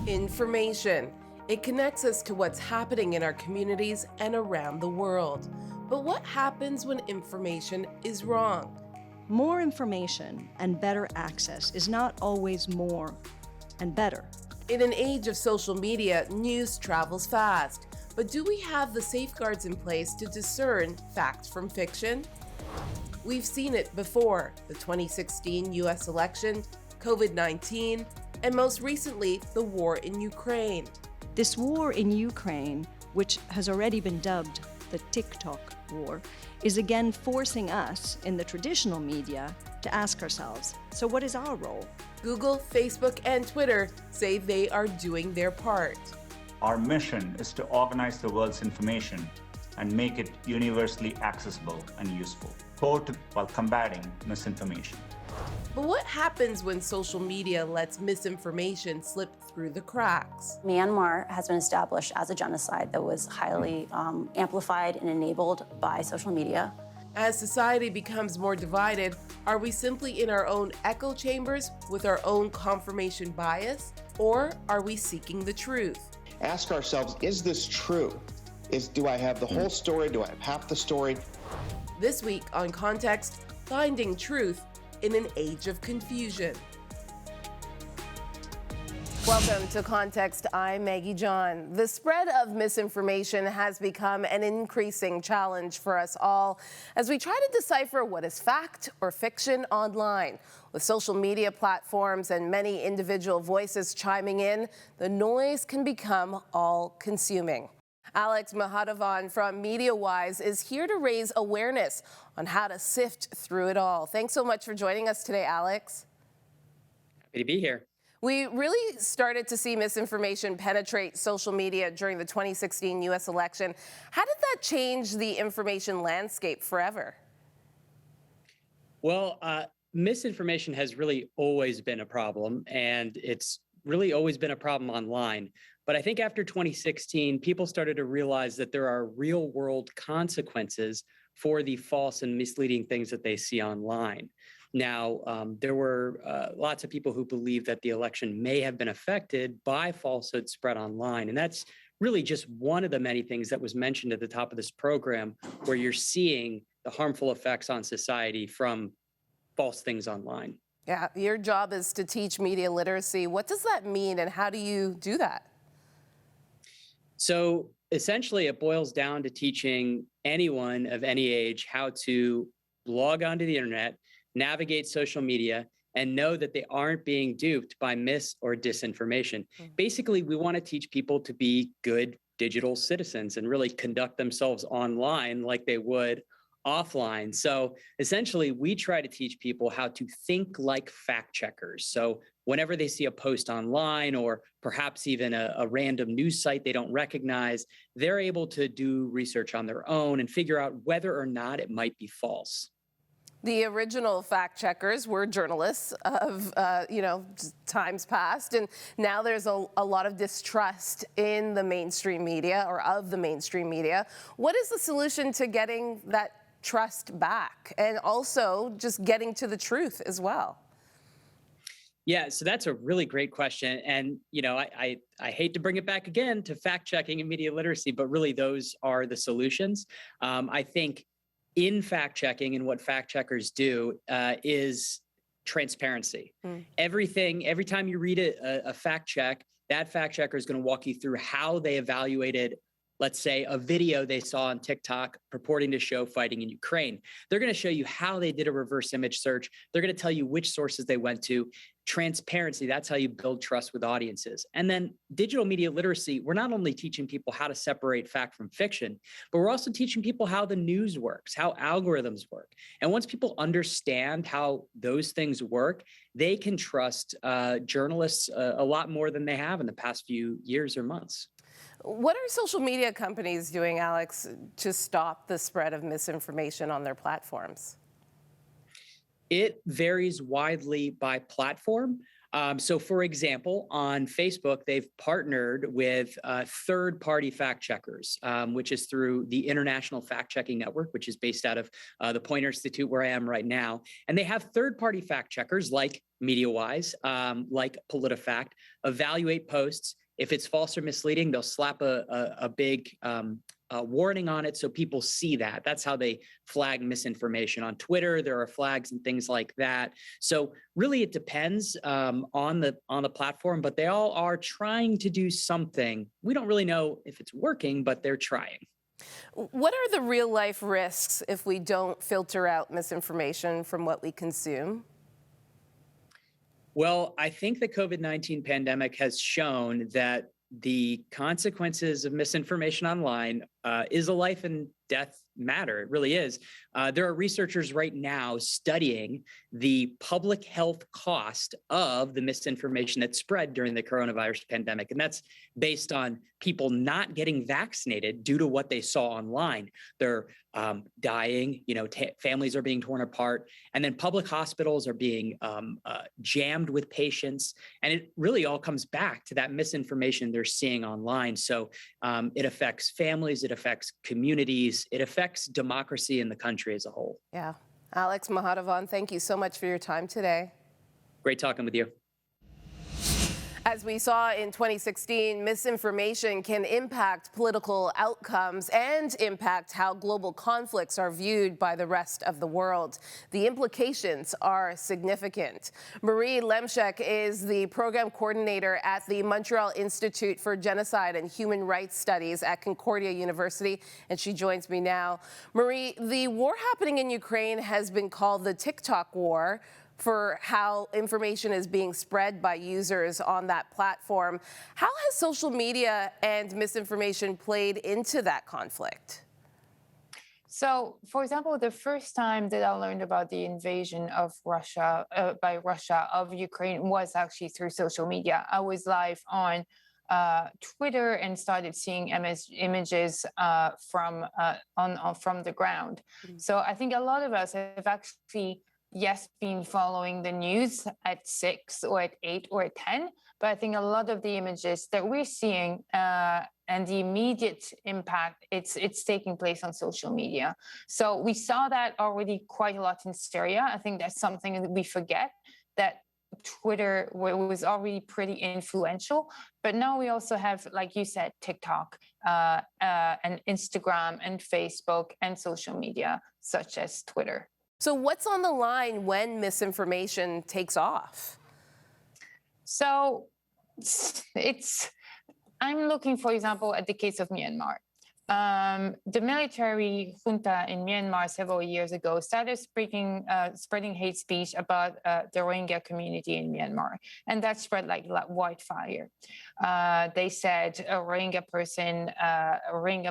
Information. It connects us to what's happening in our communities and around the world. But what happens when information is wrong? More information and better access is not always more and better. In an age of social media, news travels fast. But do we have the safeguards in place to discern fact from fiction? We've seen it before: the 2016 US election, COVID-19, and most recently, the war in Ukraine. This war in Ukraine, which has already been dubbed the TikTok war, is again forcing us in the traditional media to ask ourselves, so what is our role? Google, Facebook, and Twitter say they are doing their part. Our mission is to organize the world's information and make it universally accessible and useful, both while combating misinformation. But what happens when social media lets misinformation slip through the cracks? Myanmar has been established as a genocide that was highly amplified and enabled by social media. As society becomes more divided, are we simply in our own echo chambers with our own confirmation bias, or are we seeking the truth? Ask ourselves, is this true? Do I have the whole story? Do I have half the story? This week on Context, finding truth in an age of confusion. Welcome to Context. I'm Maggie John. The spread of misinformation has become an increasing challenge for us all as we try to decipher what is fact or fiction online. With social media platforms and many individual voices chiming in, the noise can become all-consuming. Alex Mahadavan from MediaWise is here to raise awareness on how to sift through it all. Thanks so much for joining us today, Alex. Happy to be here. We really started to see misinformation penetrate social media during the 2016 U.S. election. How did that change the information landscape forever? Well, misinformation has really always been a problem, and it's really always been a problem online. But I think after 2016, people started to realize that there are real world consequences for the false and misleading things that they see online. Now, there were lots of people who believe that the election may have been affected by falsehood spread online. And that's really just one of the many things that was mentioned at the top of this program, where you're seeing the harmful effects on society from false things online. Yeah, your job is to teach media literacy. What does that mean, and how do you do that? So essentially, it boils down to teaching anyone of any age how to log onto the internet, navigate social media, and know that they aren't being duped by mis or disinformation. Basically, we want to teach people to be good digital citizens and really conduct themselves online like they would offline. So essentially, we try to teach people how to think like fact checkers. So whenever they see a post online or perhaps even a random news site they don't recognize, they're able to do research on their own and figure out whether or not it might be false. The original fact checkers were journalists of, times past, and now there's a lot of distrust in the mainstream media or of the mainstream media. What is the solution to getting that trust back and also just getting to the truth as well? Yeah, so that's a really great question. And, I hate to bring it back again to fact checking and media literacy, but really those are the solutions. I think in fact checking and what fact checkers do is transparency. Every time you read a fact check, that fact checker is going to walk you through how they evaluated, let's say, a video they saw on TikTok purporting to show fighting in Ukraine. They're going to show you how they did a reverse image search. They're going to tell you which sources they went to. Transparency, that's how you build trust with audiences. And then digital media literacy, we're not only teaching people how to separate fact from fiction, but we're also teaching people how the news works, how algorithms work. And once people understand how those things work, they can trust journalists a lot more than they have in the past few years or months. What are social media companies doing, Alex, to stop the spread of misinformation on their platforms? It varies widely by platform. So for example, on Facebook, they've partnered with third-party fact checkers, which is through the International Fact Checking Network, which is based out of the Poynter Institute where I am right now. And they have third-party fact checkers like media-wise, like PolitiFact, evaluate posts. If it's false or misleading, they'll slap a big warning on it so people see that. That's how they flag misinformation. On Twitter, there are flags and things like that. So really, it depends on the platform, but they all are trying to do something. We don't really know if it's working, but they're trying. What are the real life risks if we don't filter out misinformation from what we consume? Well, I think the COVID-19 pandemic has shown that the consequences of misinformation online is a life and death matter. It really is. There are researchers right now studying the public health cost of the misinformation that spread during the coronavirus pandemic. And that's based on people not getting vaccinated due to what they saw online. They're dying, families are being torn apart, and then public hospitals are being jammed with patients. And it really all comes back to that misinformation they're seeing online. So it affects families, it affects communities, it affects democracy in the country as a whole. Yeah. Alex Mahadhavan, thank you so much for your time today. Great talking with you. As we saw in 2016, misinformation can impact political outcomes and impact how global conflicts are viewed by the rest of the world. The implications are significant. Marie Lemchek is the program coordinator at the Montreal Institute for Genocide and Human Rights Studies at Concordia University, and she joins me now. Marie, the war happening in Ukraine has been called the TikTok war for how information is being spread by users on that platform. How has social media and misinformation played into that conflict? So, for example, the first time that I learned about the invasion of Russia by Russia of Ukraine was actually through social media. I was live on Twitter and started seeing images from the ground. So I think a lot of us have actually been following the news at 6 or at 8 or at 10, but I think a lot of the images that we're seeing and the immediate impact, it's taking place on social media. So we saw that already quite a lot in Syria. I think that's something that we forget, that Twitter was already pretty influential, but now we also have, like you said, TikTok and Instagram and Facebook and social media such as Twitter. So what's on the line when misinformation takes off? So I'm looking, for example, at the case of Myanmar. The military junta in Myanmar several years ago started spreading hate speech about the Rohingya community in Myanmar, and that spread like wildfire. They said a Rohingya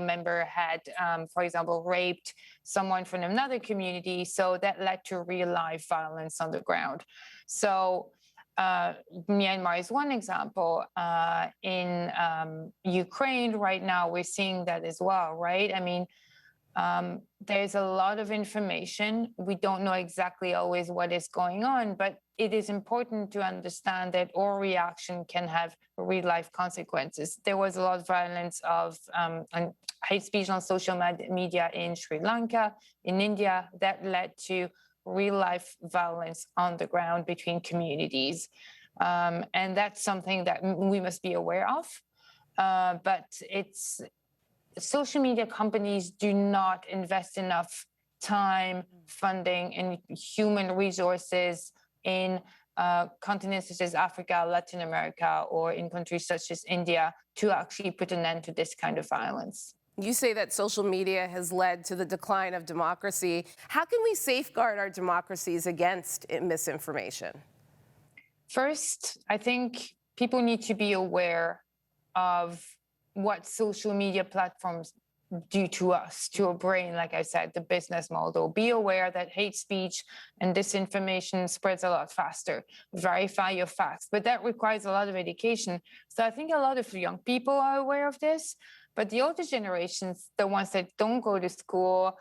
member had, for example, raped someone from another community, so that led to real-life violence on the ground. So Myanmar is one example. In Ukraine right now, we're seeing that as well, right? I mean, there's a lot of information. We don't know exactly always what is going on, but it is important to understand that all reaction can have real-life consequences. There was a lot of violence of hate speech on social media in Sri Lanka, in India, that led to real-life violence on the ground between communities. And that's something that we must be aware of. But social media companies do not invest enough time, funding, and human resources in continents such as Africa, Latin America, or in countries such as India to actually put an end to this kind of violence. You say that social media has led to the decline of democracy. How can we safeguard our democracies against misinformation? First, I think people need to be aware of what social media platforms do to us, to our brain, like I said, the business model. Be aware that hate speech and disinformation spreads a lot faster. Verify your facts, but that requires a lot of education. So I think a lot of young people are aware of this, but the older generations, the ones that don't go to school,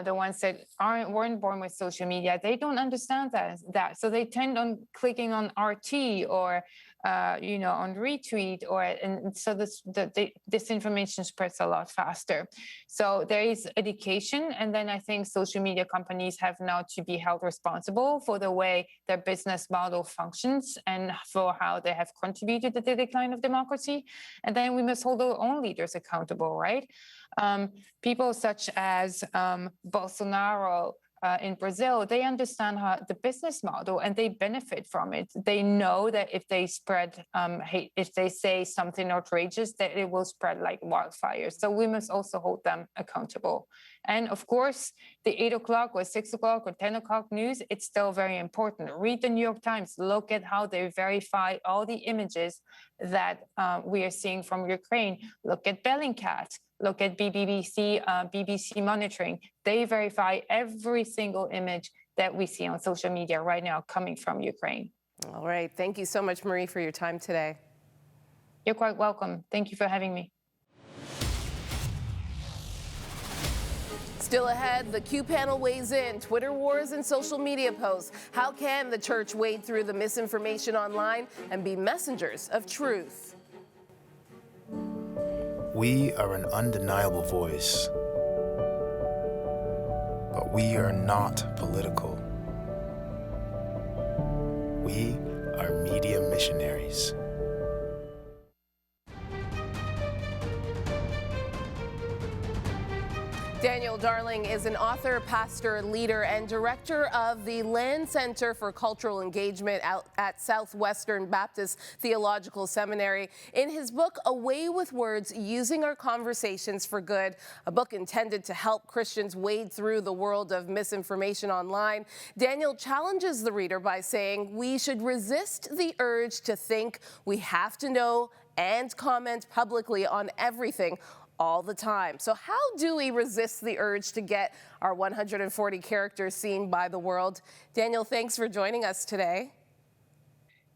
the ones that weren't born with social media, they don't understand that. So they tend on clicking on RT or on retweet, and so the disinformation spreads a lot faster. So there is education, and then I think social media companies have now to be held responsible for the way their business model functions and for how they have contributed to the decline of democracy. And then we must hold our own leaders accountable, right? People such as Bolsonaro in Brazil, they understand how the business model and they benefit from it. They know that if they spread hate, if they say something outrageous, that it will spread like wildfire. So we must also hold them accountable. And of course, the 8 o'clock or 6 o'clock or 10 o'clock news, it's still very important. Read the New York Times, look at how they verify all the images that we are seeing from Ukraine. Look at Bellingcat. Look at BBC monitoring. They verify every single image that we see on social media right now coming from Ukraine. All right. Thank you so much, Marie, for your time today. You're quite welcome. Thank you for having me. Still ahead, the Q panel weighs in, Twitter wars and social media posts. How can the church wade through the misinformation online and be messengers of truth? We are an undeniable voice, but we are not political. We are media missionaries. Daniel Darling is an author, pastor, leader, and director of the Land Center for Cultural Engagement at Southwestern Baptist Theological Seminary. In his book, A Way with Words, Using Our Conversations for Good, a book intended to help Christians wade through the world of misinformation online, Daniel challenges the reader by saying we should resist the urge to think we have to know and comment publicly on everything all the time. So how do we resist the urge to get our 140 characters seen by the world? Daniel, thanks for joining us today.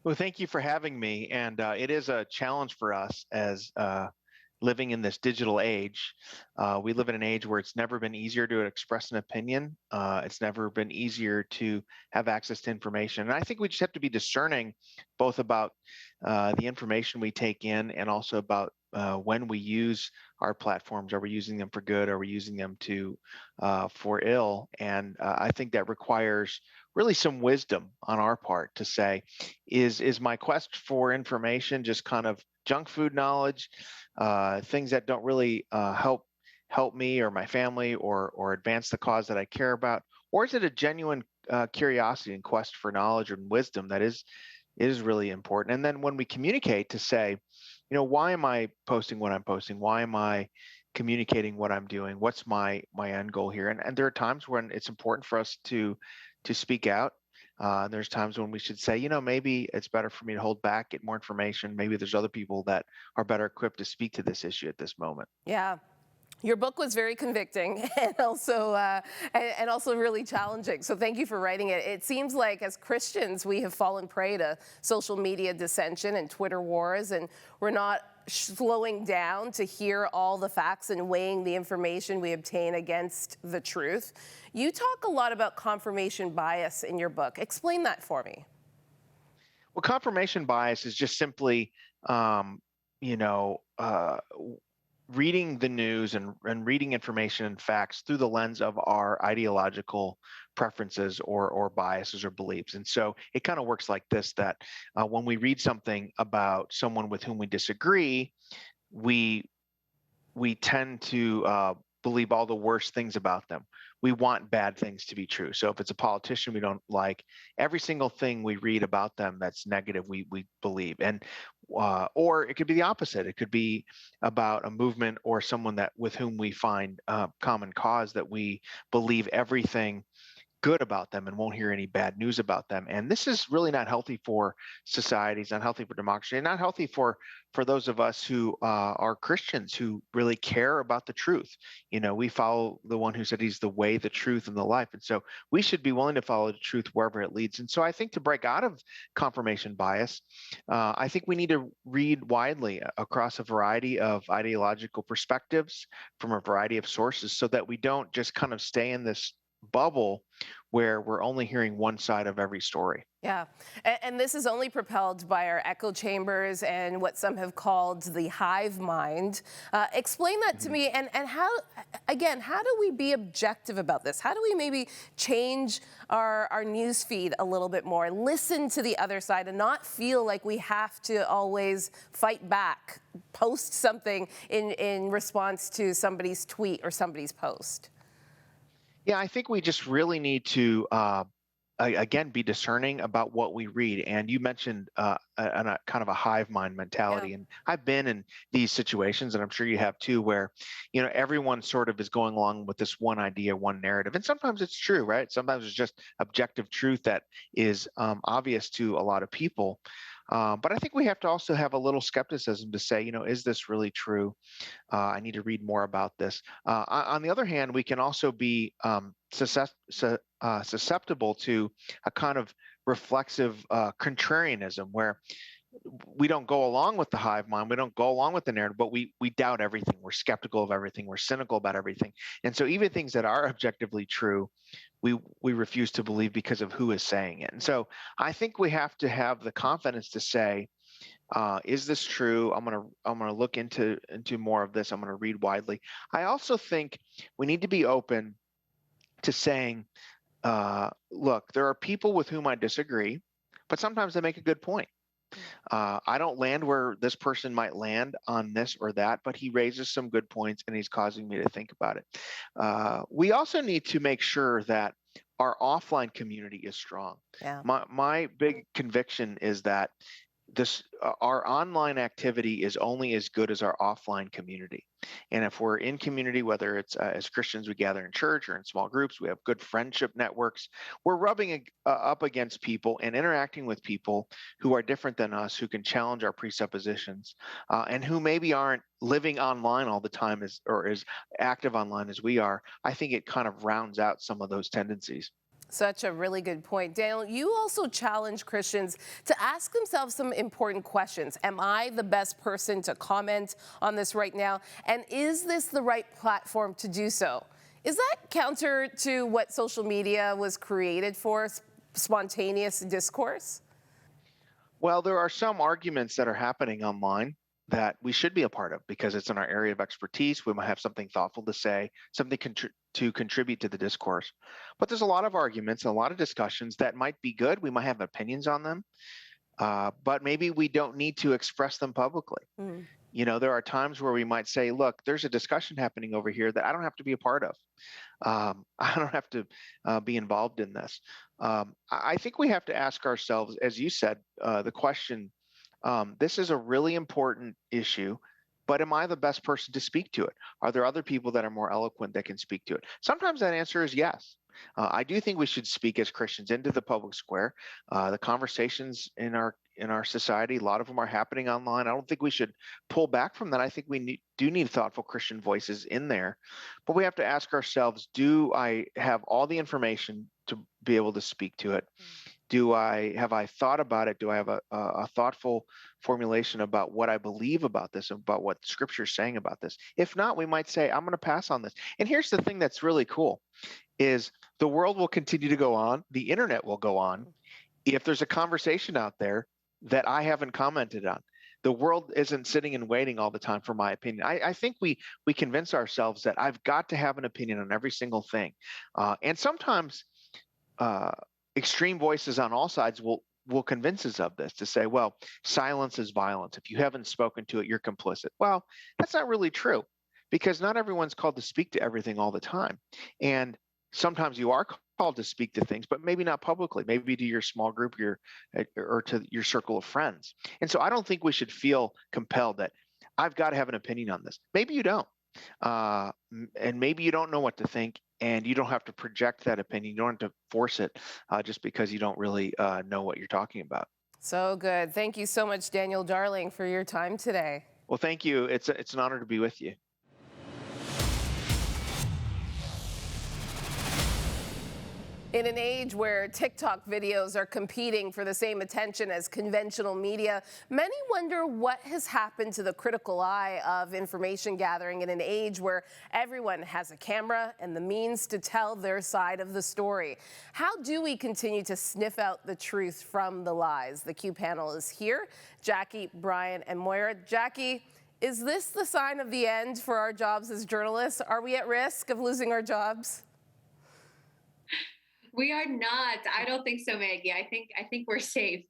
Well, thank you for having me. And it is a challenge for us as living in this digital age. We live in an age where it's never been easier to express an opinion. It's never been easier to have access to information. And I think we just have to be discerning both about the information we take in and also about when we use our platforms. Are we using them for good? Are we using them for ill? And I think that requires really some wisdom on our part to say, is my quest for information just kind of junk food knowledge, things that don't really help me or my family or advance the cause that I care about? Or is it a genuine curiosity and quest for knowledge and wisdom that is really important? And then when we communicate, to say, why am I posting what I'm posting? Why am I communicating what I'm doing? What's my end goal here? And there are times when it's important for us to speak out. There's times when we should say, maybe it's better for me to hold back, get more information. Maybe there's other people that are better equipped to speak to this issue at this moment. Yeah. Your book was very convicting and also really challenging. So thank you for writing it. It seems like as Christians, we have fallen prey to social media dissension and Twitter wars, and we're not slowing down to hear all the facts and weighing the information we obtain against the truth. You talk a lot about confirmation bias in your book. Explain that for me. Well, confirmation bias is just simply, reading the news and reading information and facts through the lens of our ideological preferences or biases or beliefs. And so it kind of works like this, that when we read something about someone with whom we disagree, we tend to believe all the worst things about them. We want bad things to be true. So if it's a politician we don't like, every single thing we read about them that's negative, we believe. And or it could be the opposite. It could be about a movement or someone that with whom we find common cause, that we believe everything good about them and won't hear any bad news about them. And this is really not healthy for societies, not healthy for democracy, and not healthy for those of us who are Christians, who really care about the truth. We follow the one who said he's the way, the truth, and the life. And so we should be willing to follow the truth wherever it leads. And so I think to break out of confirmation bias, I think we need to read widely across a variety of ideological perspectives from a variety of sources, so that we don't just kind of stay in this bubble where we're only hearing one side of every story. Yeah, and this is only propelled by our echo chambers and what some have called the hive mind. Explain that to me, and how, again, how do we be objective about this? How do we maybe change our news feed a little bit more, listen to the other side, and not feel like we have to always fight back, post something in response to somebody's tweet or somebody's post? Yeah, I think we just really need to again be discerning about what we read. And you mentioned a kind of a hive mind mentality, Yeah. and I've been in these situations, and I'm sure you have too, where everyone sort of is going along with this one idea, one narrative, and sometimes it's true, right? Sometimes it's just objective truth that is obvious to a lot of people. But I think we have to also have a little skepticism to say, is this really true? I need to read more about this. On the other hand, we can also be susceptible to a kind of reflexive contrarianism where we don't go along with the hive mind, we don't go along with the narrative, but we doubt everything. We're skeptical of everything. We're cynical about everything. And so even things that are objectively true, we refuse to believe because of who is saying it. And so I think we have to have the confidence to say, is this true? I'm gonna look into more of this. I'm gonna read widely. I also think we need to be open to saying, look, there are people with whom I disagree, but sometimes they make a good point. I don't land where this person might land on this or that, but he raises some good points and he's causing me to think about it. We also need to make sure that our offline community is strong. Yeah. My big conviction is that our online activity is only as good as our offline community. And if we're in community, whether it's as Christians, we gather in church or in small groups, we have good friendship networks, we're rubbing up against people and interacting with people who are different than us, who can challenge our presuppositions, and who maybe aren't living online all the time or as active online as we are. I think it kind of rounds out some of those tendencies. Such a really good point. Daniel, you also challenge Christians to ask themselves some important questions. Am I the best person to comment on this right now? And is this the right platform to do so? Is that counter to what social media was created for, spontaneous discourse? Well, there are some arguments that are happening online that we should be a part of because it's in our area of expertise. We might have something thoughtful to say, something to contribute to the discourse. But there's a lot of arguments, a lot of discussions that might be good. We might have opinions on them, but maybe we don't need to express them publicly. There are times where we might say, look, there's a discussion happening over here that I don't have to be a part of. I don't have to be involved in this. I think we have to ask ourselves, as you said, the question, this is a really important issue, but am I the best person to speak to it? Are there other people that are more eloquent that can speak to it? Sometimes that answer is yes. I do think we should speak as Christians into the public square. The conversations in our society, a lot of them are happening online. I don't think we should pull back from that. I think we do need thoughtful Christian voices in there. But we have to ask ourselves, do I have all the information to be able to speak to it? Have I thought about it? Do I have a thoughtful formulation about what I believe about this, about what Scripture is saying about this? If not, we might say, I'm going to pass on this. And here's the thing that's really cool is the world will continue to go on. The internet will go on. If there's a conversation out there that I haven't commented on, the world isn't sitting and waiting all the time for my opinion. I think we convince ourselves that I've got to have an opinion on every single thing. And sometimes extreme voices on all sides will convince us of this, to say, well, silence is violence. If you haven't spoken to it, you're complicit. Well, that's not really true, because not everyone's called to speak to everything all the time. And sometimes you are called to speak to things, but maybe not publicly, maybe to your small group, or to your circle of friends. And so I don't think we should feel compelled that I've got to have an opinion on this. Maybe you don't. And maybe you don't know what to think, and you don't have to project that opinion. You don't have to force it just because you don't really know what you're talking about. So good. Thank you so much, Daniel Darling, for your time today. Well, thank you. It's an honor to be with you. In an age where TikTok videos are competing for the same attention as conventional media, many wonder what has happened to the critical eye of information gathering in an age where everyone has a camera and the means to tell their side of the story. How do we continue to sniff out the truth from the lies? The Q panel is here. Jackie, Brian, and Moira. Jackie, is this the sign of the end for our jobs as journalists? Are we at risk of losing our jobs? We are not. I don't think so, Maggie. I think we're safe.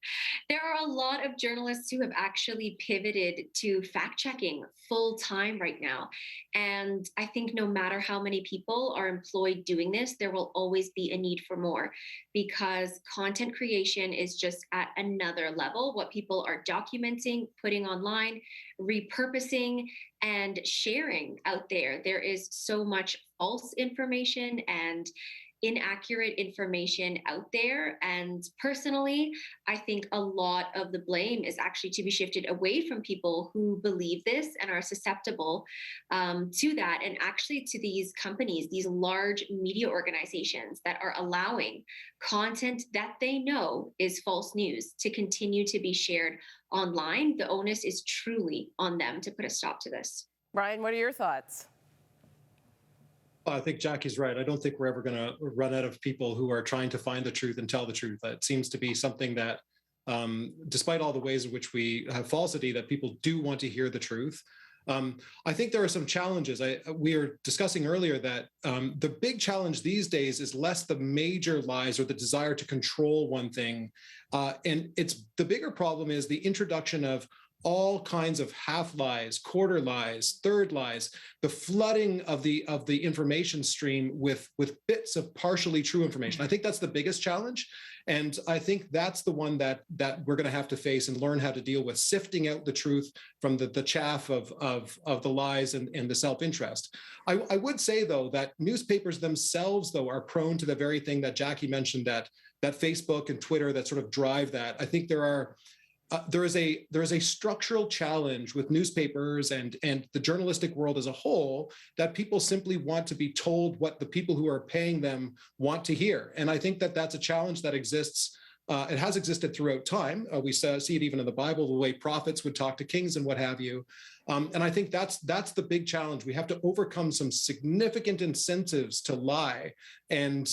There are a lot of journalists who have actually pivoted to fact checking full time right now. And I think no matter how many people are employed doing this, there will always be a need for more because content creation is just at another level. What people are documenting, putting online, repurposing, and sharing out there. There is so much false information and inaccurate information out there. And personally, I think a lot of the blame is actually to be shifted away from people who believe this and are susceptible to that, and actually to these companies, these large media organizations that are allowing content that they know is false news to continue to be shared online. The onus is truly on them to put a stop to this. Brian, what are your thoughts? I think Jackie's right. I don't think we're ever going to run out of people who are trying to find the truth and tell the truth. It seems to be something that, despite all the ways in which we have falsity, that people do want to hear the truth. I think there are some challenges. We were discussing earlier that the big challenge these days is less the major lies or the desire to control one thing. And the bigger problem is the introduction of all kinds of half lies, quarter lies, third lies, the flooding of the information stream with bits of partially true information. I think that's the biggest challenge. And I think that's the one that we're going to have to face and learn how to deal with, sifting out the truth from the chaff of the lies and the self-interest. I would say, though, that newspapers themselves, though, are prone to the very thing that Jackie mentioned, that Facebook and Twitter that sort of drive that. I think there is a structural challenge with newspapers and the journalistic world as a whole, that people simply want to be told what the people who are paying them want to hear. And I think that that's a challenge that exists. It has existed throughout time. We see it even in the Bible, the way prophets would talk to kings and what have you. And I think that's the big challenge. We have to overcome some significant incentives to lie, and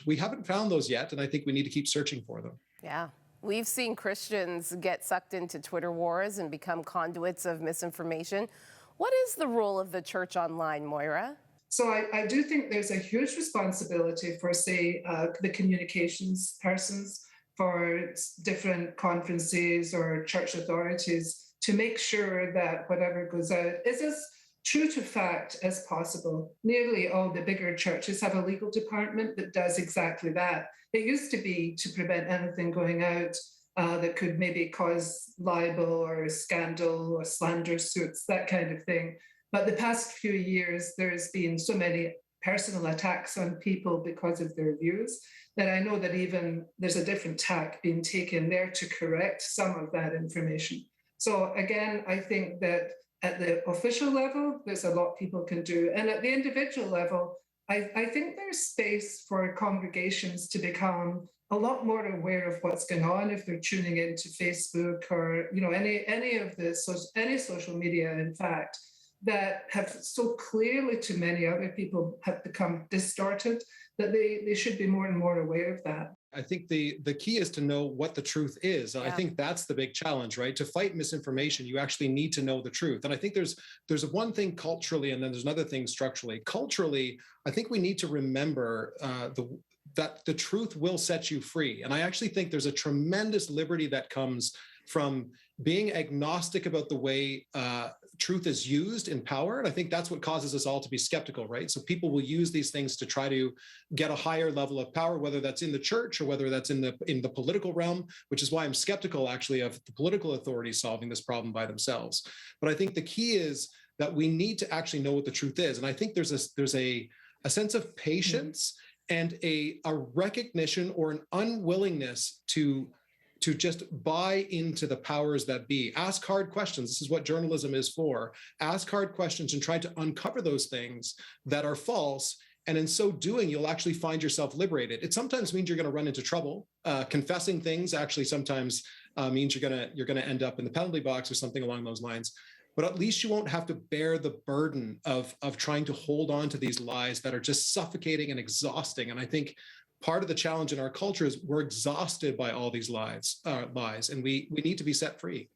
we haven't found those yet. And I think we need to keep searching for them. Yeah. We've seen Christians get sucked into Twitter wars and become conduits of misinformation. What is the role of the church online, Moira? So I do think there's a huge responsibility for, say, the communications persons for different conferences or church authorities to make sure that whatever goes out is as true to fact as possible. Nearly all the bigger churches have a legal department that does exactly that. It used to be to prevent anything going out that could maybe cause libel or scandal or slander suits, that kind of thing. But the past few years, there's been so many personal attacks on people because of their views that I know that even there's a different tack being taken there to correct some of that information. So again, I think that at the official level, there's a lot people can do. And at the individual level, I think there's space for congregations to become a lot more aware of what's going on if they're tuning into Facebook or any of any social media, in fact, that have so clearly to many other people have become distorted that they should be more and more aware of that. I think the key is to know what the truth is. And I think that's the big challenge, right? To fight misinformation, you actually need to know the truth. And I think there's one thing culturally, and then there's another thing structurally. Culturally, I think we need to remember that the truth will set you free. And I actually think there's a tremendous liberty that comes from being agnostic about the way truth is used in power. And I think that's what causes us all to be skeptical, right? So people will use these things to try to get a higher level of power, whether that's in the church or whether that's in the political realm, which is why I'm skeptical actually of the political authorities solving this problem by themselves. But I think the key is that we need to actually know what the truth is. And I think there's a sense of patience and a recognition or an unwillingness to just buy into the powers that be. Ask hard questions. This is what journalism is for. Ask hard questions and try to uncover those things that are false And in so doing, you'll actually find yourself liberated. It sometimes means you're going to run into trouble. Confessing things actually sometimes means you're going to end up in the penalty box or something along those lines. But at least you won't have to bear the burden of trying to hold on to these lies that are just suffocating and exhausting. And I think part of the challenge in our culture is we're exhausted by all these lies, and we need to be set free.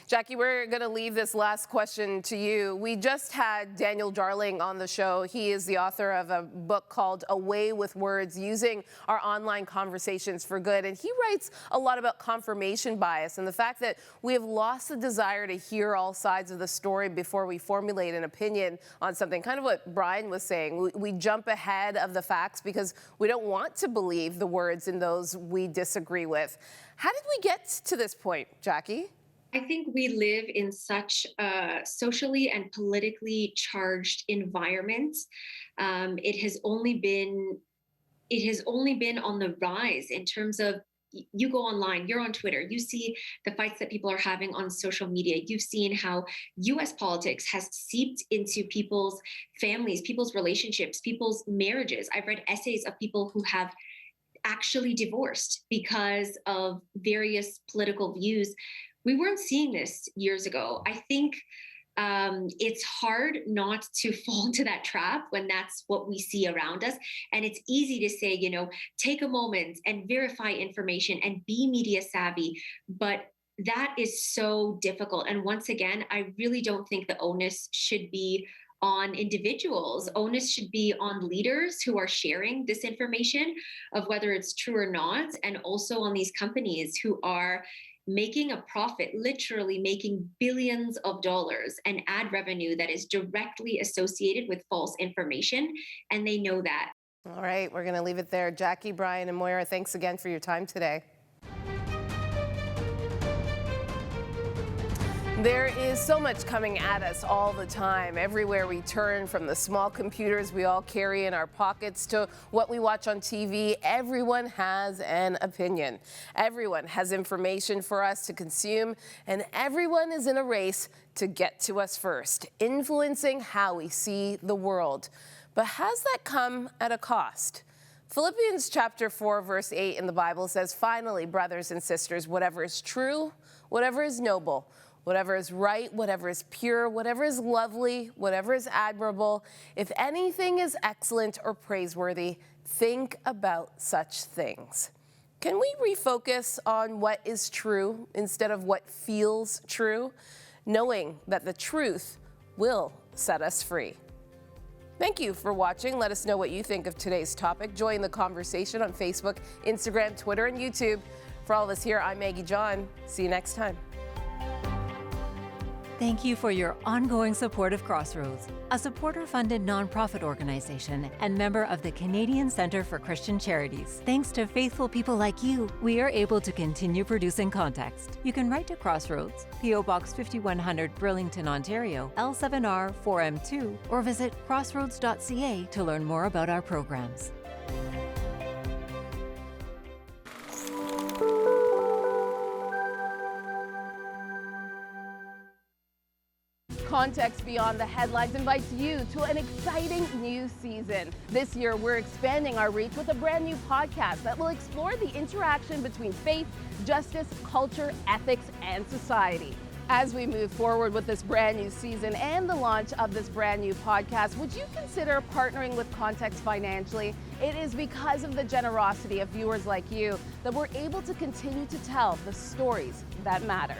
Jackie, we're going to leave this last question to you. We just had Daniel Darling on the show. He is the author of a book called Away with Words, Using Our Online Conversations for Good. And he writes a lot about confirmation bias and the fact that we have lost the desire to hear all sides of the story before we formulate an opinion on something. Kind of what Brian was saying. We jump ahead of the facts because we don't want to believe the words in those we disagree with. How did we get to this point, Jackie? I think we live in such a socially and politically charged environment. It has only been on the rise in terms of, you go online, you're on Twitter, you see the fights that people are having on social media. You've seen how US politics has seeped into people's families, people's relationships, people's marriages. I've read essays of people who have actually divorced because of various political views. We weren't seeing this years ago. I think it's hard not to fall into that trap when that's what we see around us. And it's easy to say, take a moment and verify information and be media savvy. But that is so difficult. And once again, I really don't think the onus should be on individuals. Onus should be on leaders who are sharing this information of whether it's true or not, and also on these companies who are making a profit, literally making billions of dollars in ad revenue that is directly associated with false information, and they know that. All right, we're going to leave it there. Jackie, Brian, and Moira, thanks again for your time today. There is so much coming at us all the time, everywhere we turn, from the small computers we all carry in our pockets to what we watch on TV. Everyone has an opinion. Everyone has information for us to consume, and everyone is in a race to get to us first, influencing how we see the world. But has that come at a cost? Philippians chapter 4, verse 8 in the Bible says, "Finally, brothers and sisters, whatever is true, whatever is noble, whatever is right, whatever is pure, whatever is lovely, whatever is admirable, if anything is excellent or praiseworthy, think about such things." Can we refocus on what is true instead of what feels true, knowing that the truth will set us free? Thank you for watching. Let us know what you think of today's topic. Join the conversation on Facebook, Instagram, Twitter, and YouTube. For all of us here, I'm Maggie John. See you next time. Thank you for your ongoing support of Crossroads, a supporter-funded nonprofit organization and member of the Canadian Centre for Christian Charities. Thanks to faithful people like you, we are able to continue producing context. You can write to Crossroads, P.O. Box 5100, Burlington, Ontario, L7R 4M2, or visit crossroads.ca to learn more about our programs. Context Beyond the Headlines invites you to an exciting new season. This year, we're expanding our reach with a brand new podcast that will explore the interaction between faith, justice, culture, ethics, and society. As we move forward with this brand new season and the launch of this brand new podcast, would you consider partnering with Context financially? It is because of the generosity of viewers like you that we're able to continue to tell the stories that matter.